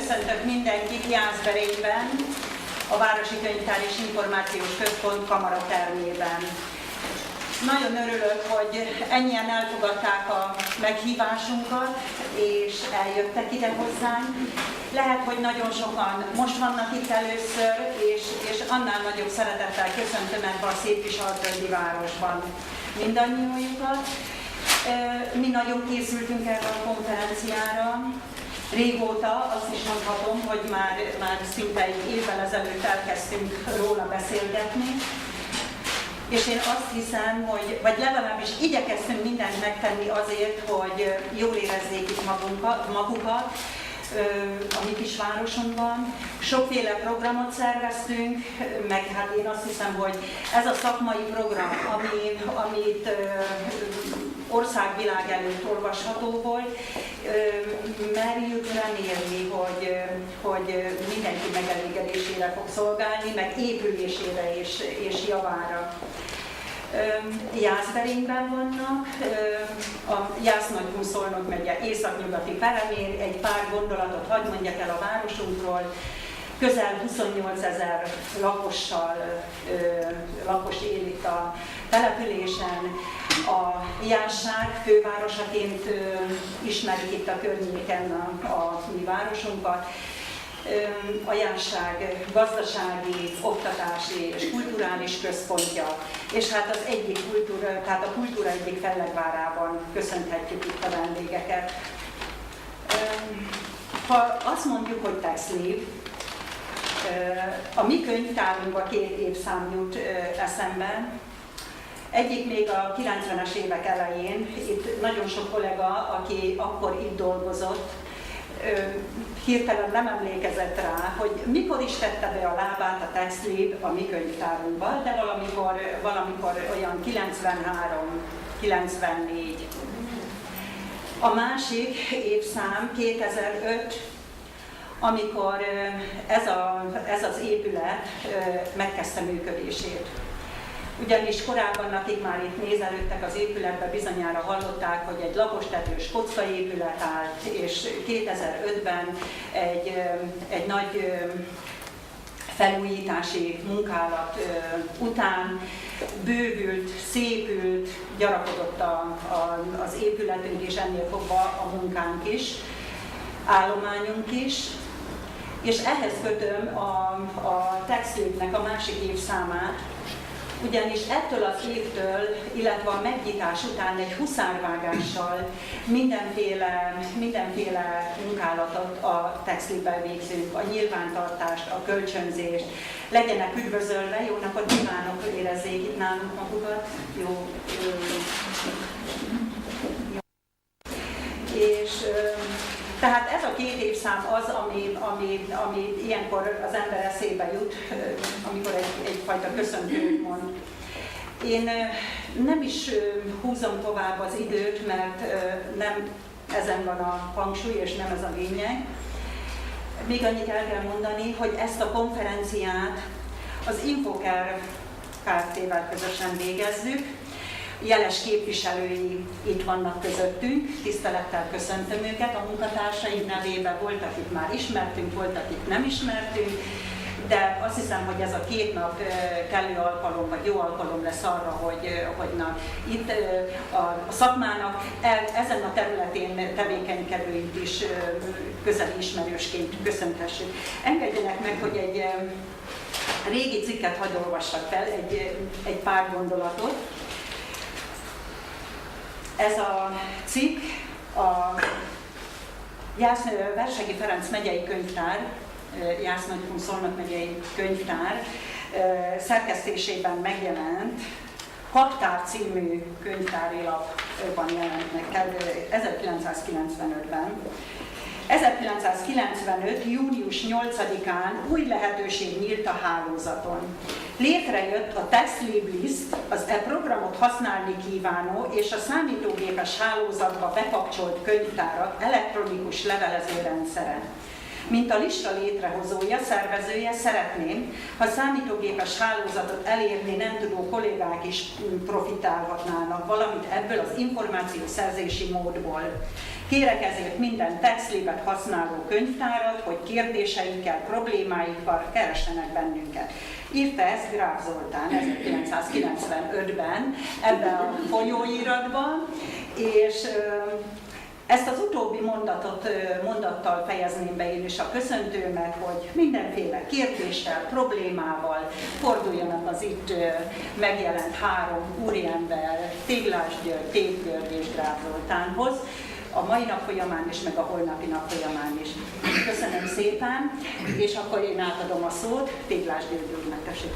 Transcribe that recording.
köszöntök mindenkit Jászberényben, a Városi Könyvtár és Információs Központ kamaratermében. Nagyon örülök, hogy ennyien elfogadták a meghívásunkat, és eljöttek ide hozzánk. Lehet, hogy nagyon sokan most vannak itt először, és annál nagyobb szeretettel köszöntöm ebben a szép kis alföldi városban mindannyiójukat. Mi nagyon készültünk erre a konferenciára. Régóta azt is mondhatom, hogy már szinte egy évvel ezelőtt elkezdtünk róla beszélgetni. És én azt hiszem, vagy legalábbis igyekeztünk mindent megtenni azért, hogy jól érezzék itt magukat a mi kis városunkban. Sokféle programot szerveztünk, meg hát én azt hiszem, hogy ez a szakmai program, amit országvilág előtt olvasható volt, merjük remélni, hogy mindenki megelégedésére fog szolgálni, meg épülésére és javára. Jászberényben vannak, a Jász-Nagykun-Szolnok megye északnyugati felemén, egy pár gondolatot hadd mondjak el a városunkról. Közel 28 000 lakos él itt a településen. A Jászság fővárosaként ismerik itt a környéken a mi városunkat. A Jászság gazdasági, oktatási és kulturális központja, és hát a kultúra egyik fellegvárában köszönhetjük itt a vendégeket. Ha azt mondjuk, hogy TextLib, a mi könyvtárunkban 2 évszám jut eszembe. Egyik még a 90-es évek elején, itt nagyon sok kollega, aki akkor itt dolgozott, hirtelen nem emlékezett rá, hogy mikor is tette be a lábát a TextLib a mi könyvtárunkban, de valamikor olyan 93-94. A másik évszám 2005, amikor ez az épület megkezdte működését. Ugyanis korábban, akik már itt nézelődtek az épületbe, bizonyára hallották, hogy egy lapostetős kockaépület állt, és 2005-ben egy nagy felújítási munkálat után bővült, szépült, gyarapodott az épületünk, és ennél fogva a munkánk is, állományunk is. És ehhez kötöm a TextLibnek a másik évszámát, ugyanis ettől az évtől, illetve a megnyitás után egy huszárvágással mindenféle munkálatot a TextLibben végzünk, a nyilvántartást, a kölcsönzést. Legyenek üdvözölve, jó napot kívánok, érezzék itt nálunk magukat. Jó. És tehát ez a 2 évszám az, ami ilyenkor az ember eszébe jut, amikor egyfajta köszöntőt mond. Én nem is húzom tovább az időt, mert nem ezen van a hangsúly, és nem ez a lényeg. Még annyit el kell mondani, hogy ezt a konferenciát az Infocare Kft-vel közösen végezzük. Jeles képviselői itt vannak közöttünk, tisztelettel köszöntöm őket, a munkatársaink nevében volt, akit már ismertünk, volt, akit nem ismertünk, de azt hiszem, hogy ez a 2 nap kellő alkalom, vagy jó alkalom lesz arra, hogy itt a szakmának ezen a területén tevékenykedőit is közeli ismerősként köszönhessük. Engedjenek meg, hogy egy régi cikket hadd olvassak fel, egy pár gondolatot. Ez a cikk a Versegi Ferenc megyei könyvtár, Jász-Nagykun-Szolnok megyei könyvtár szerkesztésében megjelent, Kaptár című könyvtári lapban jelent meg 1995-ben. 1995. június 8-án új lehetőség nyílt a hálózaton. Létrejött a TextLib List, az programot használni kívánó és a számítógépes hálózatba bekapcsolt könyvtárak elektronikus levelező rendszere. Mint a lista létrehozója, szervezője szeretném, ha számítógépes hálózatot elérni nem tudó kollégák is profitálhatnának valamit ebből az információszerzési módból. Kérek ezért minden TextLib-et használó könyvtárat, hogy kérdéseikkel, problémáikkal keressenek bennünket. Írta ezt Gráf Zoltán 1995-ben ebben a folyóiratban, és ezt az utóbbi mondattal fejezném be én is a köszöntőmet, hogy mindenféle kérdéssel, problémával forduljanak az itt megjelent 3 úriember, Téglás György, Ték György és Gráf Zoltánhoz, a mai nap folyamán is, meg a holnapi nap folyamán is. Köszönöm szépen, és akkor én átadom a szót Téglás György úrnak, tessék.